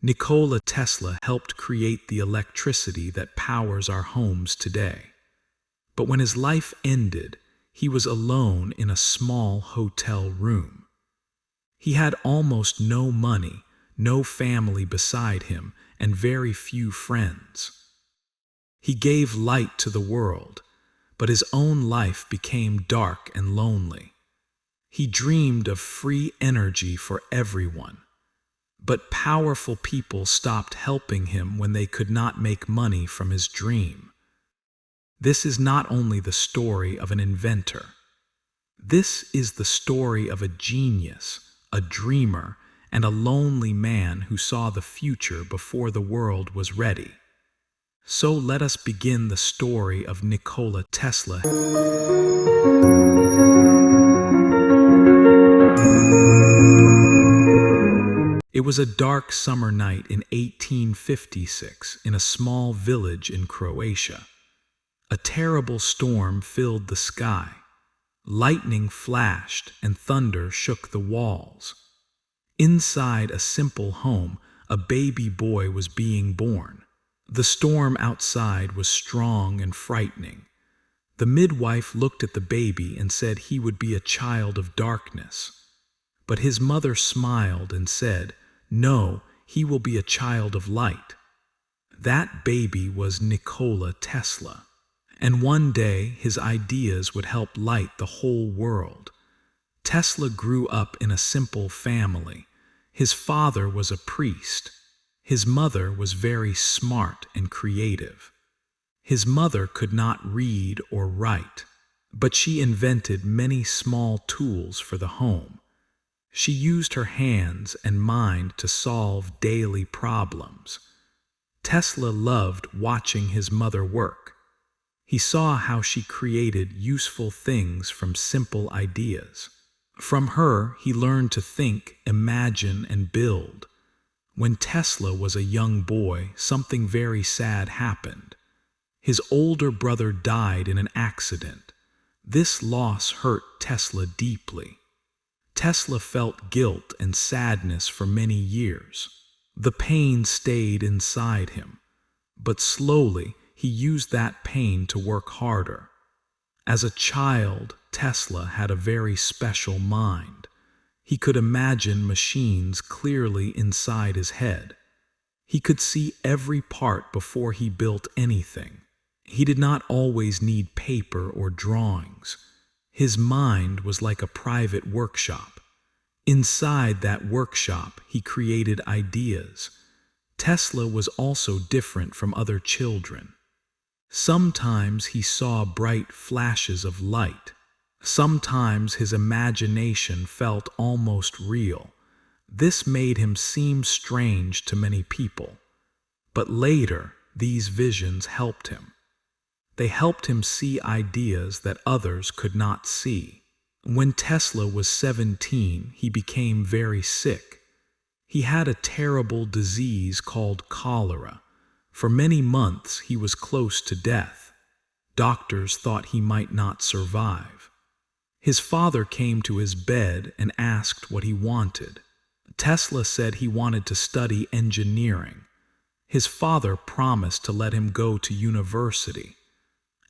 Nikola Tesla helped create the electricity that powers our homes today. But when his life ended, he was alone in a small hotel room. He had almost no money, no family beside him, and very few friends. He gave light to the world, but his own life became dark and lonely. He dreamed of free energy for everyone, but powerful people stopped helping him when they could not make money from his dream. This is not only the story of an inventor. This is the story of a genius, a dreamer, and a lonely man who saw the future before the world was ready. So let us begin the story of Nikola Tesla. It was a dark summer night in 1856 in a small village in Croatia. A terrible storm filled the sky. Lightning flashed and thunder shook the walls. Inside a simple home, a baby boy was being born. The storm outside was strong and frightening. The midwife looked at the baby and said he would be a child of darkness. But his mother smiled and said, "No, he will be a child of light." That baby was Nikola Tesla. And one day his ideas would help light the whole world. Tesla grew up in a simple family. His father was a priest. His mother was very smart and creative. His mother could not read or write, but she invented many small tools for the home. She used her hands and mind to solve daily problems. Tesla loved watching his mother work. He saw how she created useful things from simple ideas. From her, he learned to think, imagine, and build. When Tesla was a young boy, something very sad happened. His older brother died in an accident. This loss hurt Tesla deeply. Tesla felt guilt and sadness for many years. The pain stayed inside him, but slowly he used that pain to work harder. As a child, Tesla had a very special mind. He could imagine machines clearly inside his head. He could see every part before he built anything. He did not always need paper or drawings. His mind was like a private workshop. Inside that workshop, he created ideas. Tesla was also different from other children. Sometimes he saw bright flashes of light. Sometimes his imagination felt almost real. This made him seem strange to many people. But later, these visions helped him. They helped him see ideas that others could not see. When Tesla was 17, he became very sick. He had a terrible disease called cholera. For many months, he was close to death. Doctors thought he might not survive. His father came to his bed and asked what he wanted. Tesla said he wanted to study engineering. His father promised to let him go to university.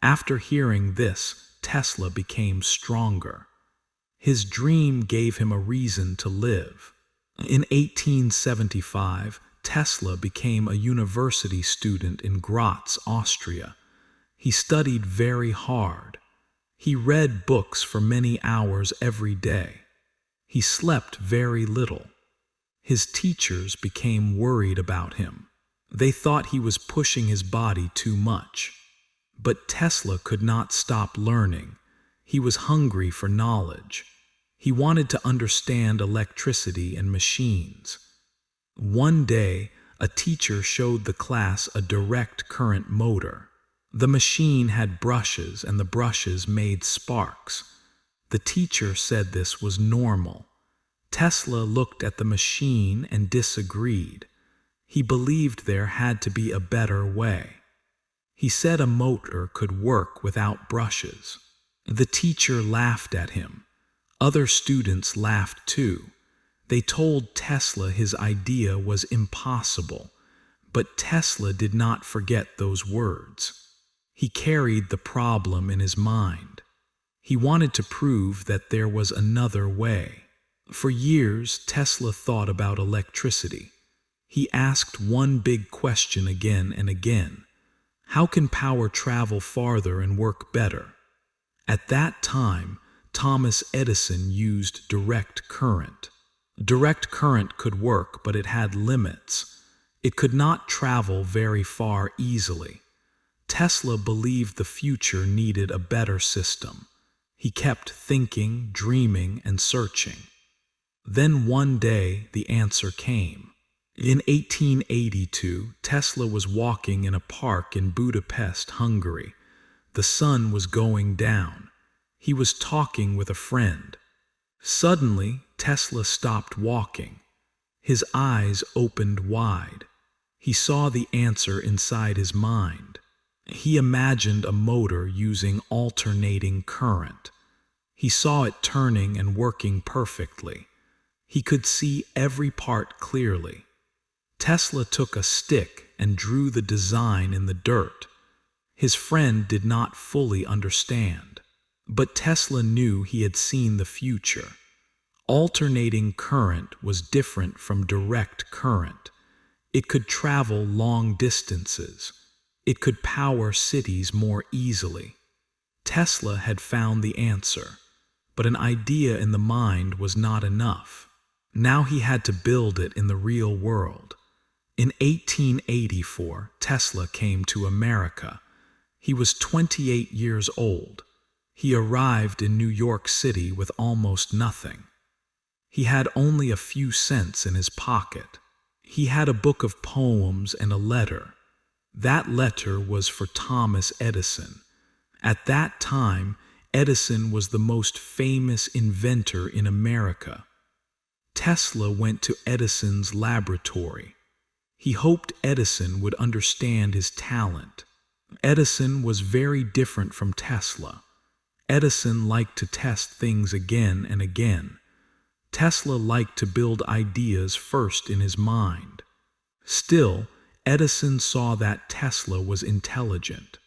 After hearing this, Tesla became stronger. His dream gave him a reason to live. In 1875, Tesla became a university student in Graz, Austria. He studied very hard. He read books for many hours every day. He slept very little. His teachers became worried about him. They thought he was pushing his body too much. But Tesla could not stop learning. He was hungry for knowledge. He wanted to understand electricity and machines. One day, a teacher showed the class a direct current motor. The machine had brushes, and the brushes made sparks. The teacher said this was normal. Tesla looked at the machine and disagreed. He believed there had to be a better way. He said a motor could work without brushes. The teacher laughed at him. Other students laughed too. They told Tesla his idea was impossible, but Tesla did not forget those words. He carried the problem in his mind. He wanted to prove that there was another way. For years, Tesla thought about electricity. He asked one big question again and again. How can power travel farther and work better? At that time, Thomas Edison used direct current. Direct current could work, but it had limits. It could not travel very far easily. Tesla believed the future needed a better system. He kept thinking, dreaming, and searching. Then one day, the answer came. In 1882, Tesla was walking in a park in Budapest, Hungary. The sun was going down. He was talking with a friend. Suddenly, Tesla stopped walking. His eyes opened wide. He saw the answer inside his mind. He imagined a motor using alternating current. He saw it turning and working perfectly. He could see every part clearly. Tesla took a stick and drew the design in the dirt. His friend did not fully understand, but Tesla knew he had seen the future. Alternating current was different from direct current. It could travel long distances. It could power cities more easily. Tesla had found the answer, but an idea in the mind was not enough. Now he had to build it in the real world. In 1884, Tesla came to America. He was 28 years old. He arrived in New York City with almost nothing. He had only a few cents in his pocket. He had a book of poems and a letter. That letter was for Thomas Edison. At that time, Edison was the most famous inventor in America. Tesla went to Edison's laboratory. He hoped Edison would understand his talent. Edison was very different from Tesla. Edison liked to test things again and again. Tesla liked to build ideas first in his mind. Still, Edison saw that Tesla was intelligent.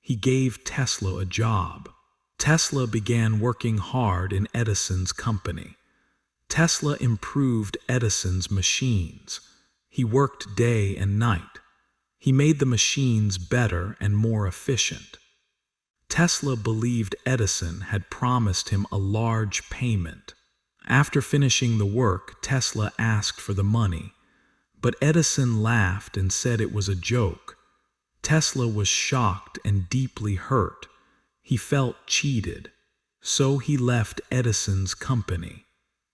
He gave Tesla a job. Tesla began working hard in Edison's company. Tesla improved Edison's machines. He worked day and night. He made the machines better and more efficient. Tesla believed Edison had promised him a large payment. After finishing the work, Tesla asked for the money, but Edison laughed and said it was a joke. Tesla was shocked and deeply hurt. He felt cheated, so he left Edison's company.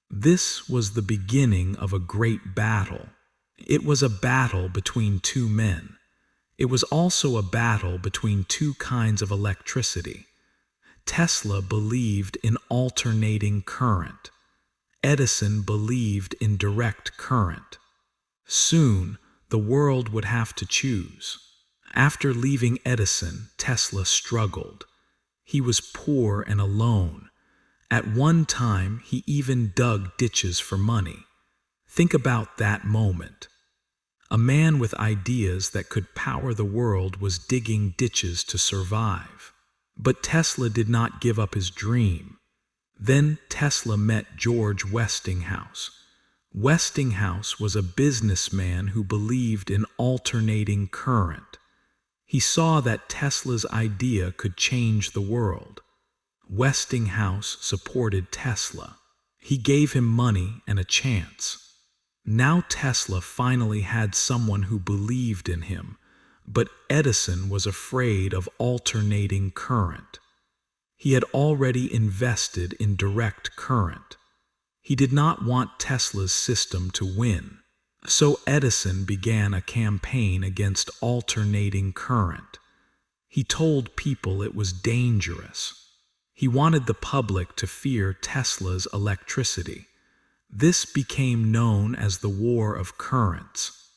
This was the beginning of a great battle. It was a battle between two men. It was also a battle between two kinds of electricity. Tesla believed in alternating current. Edison believed in direct current. Soon, the world would have to choose. After leaving Edison, Tesla struggled. He was poor and alone. At one time, he even dug ditches for money. Think about that moment. A man with ideas that could power the world was digging ditches to survive. But Tesla did not give up his dream. Then Tesla met George Westinghouse. Westinghouse was a businessman who believed in alternating current. He saw that Tesla's idea could change the world. Westinghouse supported Tesla. He gave him money and a chance. Now Tesla finally had someone who believed in him, but Edison was afraid of alternating current. He had already invested in direct current. He did not want Tesla's system to win. So Edison began a campaign against alternating current. He told people it was dangerous. He wanted the public to fear Tesla's electricity. This became known as the War of Currents.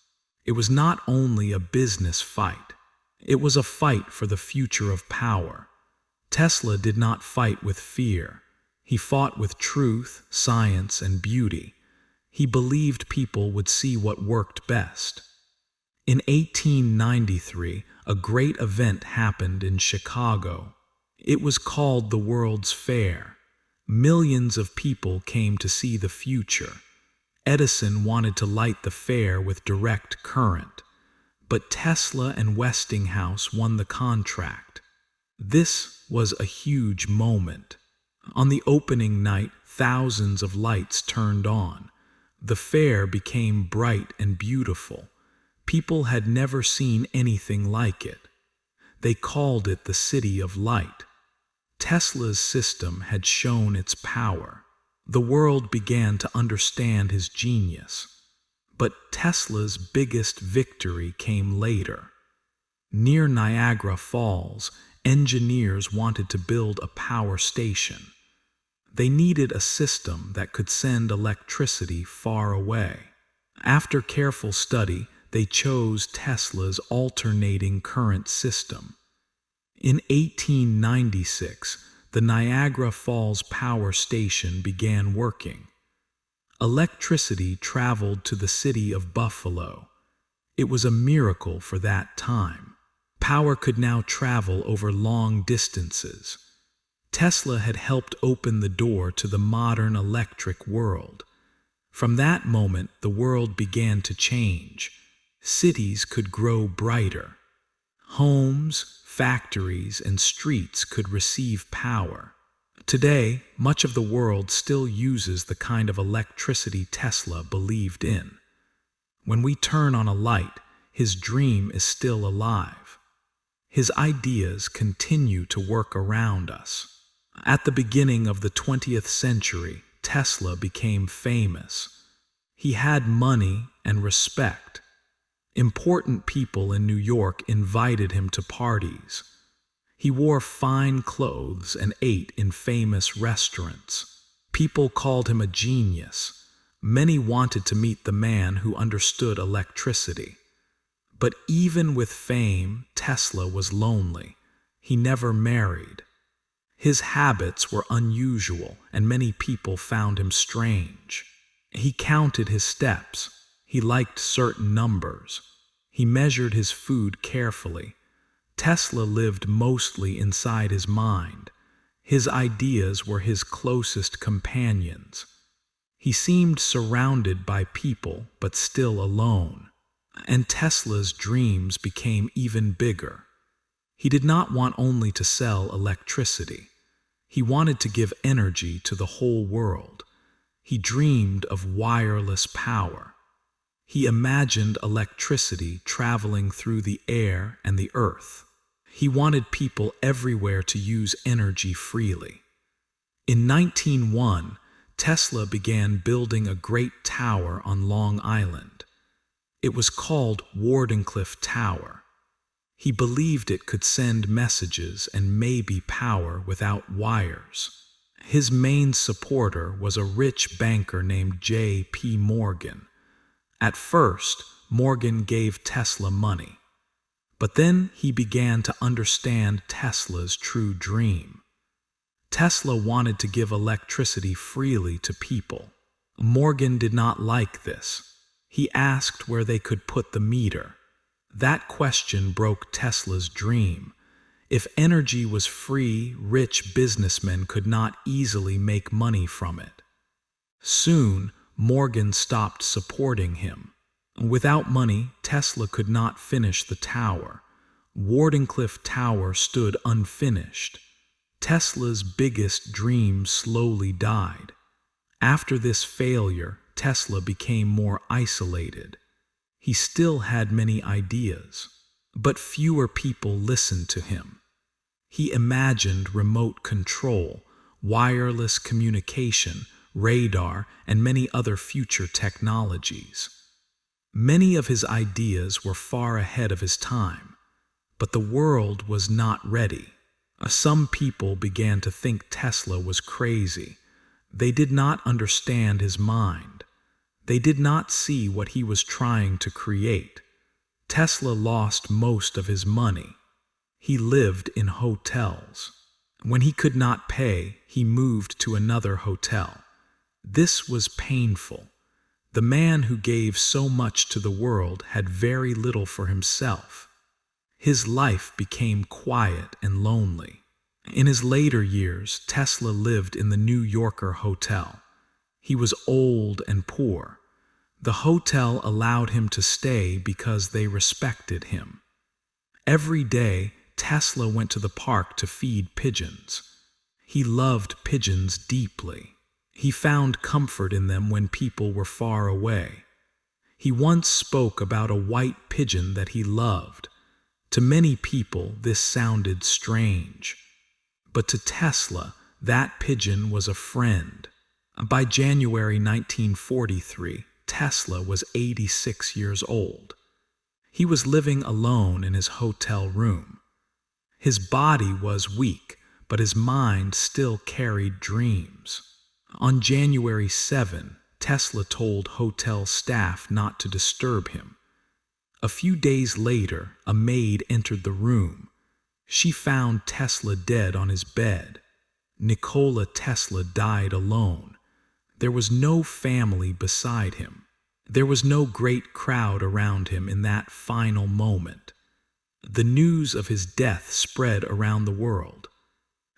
It was not only a business fight. It was a fight for the future of power. Tesla did not fight with fear. He fought with truth, science, and beauty. He believed people would see what worked best. In 1893, a great event happened in Chicago. It was called the World's Fair. Millions of people came to see the future. Edison wanted to light the fair with direct current, but Tesla and Westinghouse won the contract. This was a huge moment. On the opening night, thousands of lights turned on. The fair became bright and beautiful. People had never seen anything like it. They called it the City of Light. Tesla's system had shown its power. The world began to understand his genius. But Tesla's biggest victory came later. Near Niagara Falls, engineers wanted to build a power station. They needed a system that could send electricity far away. After careful study, they chose Tesla's alternating current system. In 1896, the Niagara Falls Power Station began working. Electricity traveled to the city of Buffalo. It was a miracle for that time. Power could now travel over long distances. Tesla had helped open the door to the modern electric world. From that moment, the world began to change. Cities could grow brighter. Homes, factories, and streets could receive power. Today, much of the world still uses the kind of electricity Tesla believed in. When we turn on a light, his dream is still alive. His ideas continue to work around us. At the beginning of the 20th century, Tesla became famous. He had money and respect. Important people in New York invited him to parties. He wore fine clothes and ate in famous restaurants. People called him a genius. Many wanted to meet the man who understood electricity. But even with fame, Tesla was lonely. He never married. His habits were unusual, and many people found him strange. He counted his steps. He liked certain numbers. He measured his food carefully. Tesla lived mostly inside his mind. His ideas were his closest companions. He seemed surrounded by people, but still alone. And Tesla's dreams became even bigger. He did not want only to sell electricity. He wanted to give energy to the whole world. He dreamed of wireless power. He imagined electricity traveling through the air and the earth. He wanted people everywhere to use energy freely. In 1901, Tesla began building a great tower on Long Island. It was called Wardenclyffe Tower. He believed it could send messages and maybe power without wires. His main supporter was a rich banker named J.P. Morgan. At first, Morgan gave Tesla money. But then he began to understand Tesla's true dream. Tesla wanted to give electricity freely to people. Morgan did not like this. He asked where they could put the meter. That question broke Tesla's dream. If energy was free, rich businessmen could not easily make money from it. Soon, Morgan stopped supporting him. Without money, Tesla could not finish the tower. Wardenclyffe Tower stood unfinished. Tesla's biggest dream slowly died. After this failure, Tesla became more isolated. He still had many ideas, but fewer people listened to him. He imagined remote control, wireless communication, radar, and many other future technologies. Many of his ideas were far ahead of his time, but the world was not ready. Some people began to think Tesla was crazy. They did not understand his mind. They did not see what he was trying to create. Tesla lost most of his money. He lived in hotels. When he could not pay, he moved to another hotel. This was painful. The man who gave so much to the world had very little for himself. His life became quiet and lonely. In his later years, Tesla lived in the New Yorker hotel. He was old and poor. The hotel allowed him to stay because they respected him. Every day, Tesla went to the park to feed pigeons. He loved pigeons deeply. He found comfort in them when people were far away. He once spoke about a white pigeon that he loved. To many people, this sounded strange. But to Tesla, that pigeon was a friend. By January 1943, Tesla was 86 years old. He was living alone in his hotel room. His body was weak, but his mind still carried dreams. On January 7, Tesla told hotel staff not to disturb him. A few days later, a maid entered the room. She found Tesla dead on his bed. Nikola Tesla died alone. There was no family beside him. There was no great crowd around him in that final moment. The news of his death spread around the world.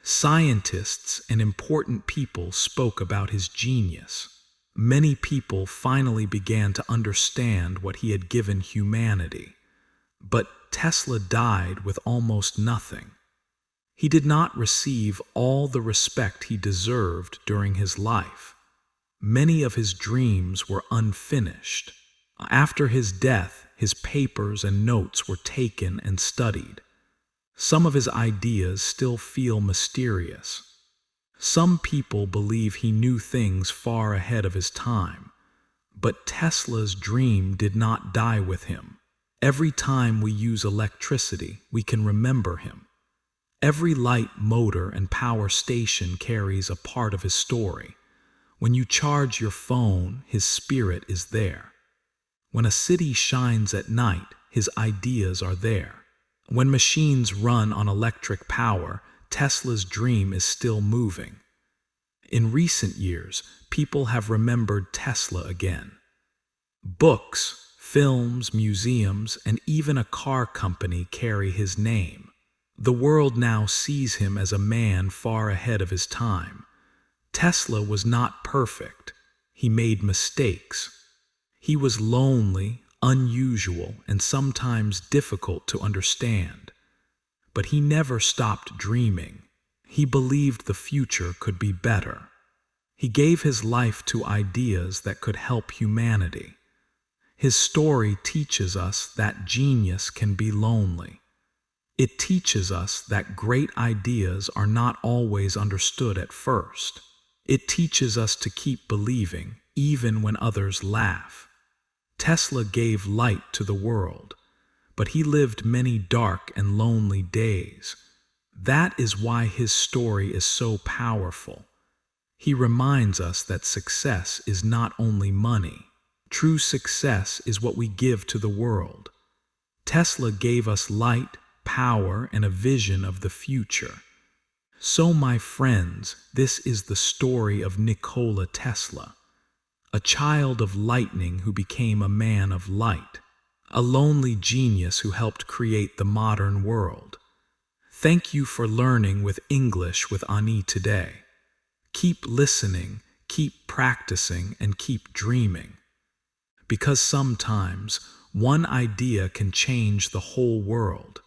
Scientists and important people spoke about his genius. Many people finally began to understand what he had given humanity. But Tesla died with almost nothing. He did not receive all the respect he deserved during his life. Many of his dreams were unfinished. After his death, his papers and notes were taken and studied. Some of his ideas still feel mysterious. Some people believe he knew things far ahead of his time. But Tesla's dream did not die with him. Every time we use electricity, we can remember him. Every light, motor, and power station carries a part of his story. When you charge your phone, his spirit is there. When a city shines at night, his ideas are there. When machines run on electric power, Tesla's dream is still moving. In recent years, people have remembered Tesla again. Books, films, museums, and even a car company carry his name. The world now sees him as a man far ahead of his time. Tesla was not perfect. He made mistakes. He was lonely, unusual, and sometimes difficult to understand. But he never stopped dreaming. He believed the future could be better. He gave his life to ideas that could help humanity. His story teaches us that genius can be lonely. It teaches us that great ideas are not always understood at first. It teaches us to keep believing, even when others laugh. Tesla gave light to the world, but he lived many dark and lonely days. That is why his story is so powerful. He reminds us that success is not only money. True success is what we give to the world. Tesla gave us light, power, and a vision of the future. So, my friends, this is the story of Nikola Tesla, a child of lightning who became a man of light, a lonely genius who helped create the modern world. Thank you for learning with English with Ani today. Keep listening, keep practicing, and keep dreaming. Because sometimes one idea can change the whole world.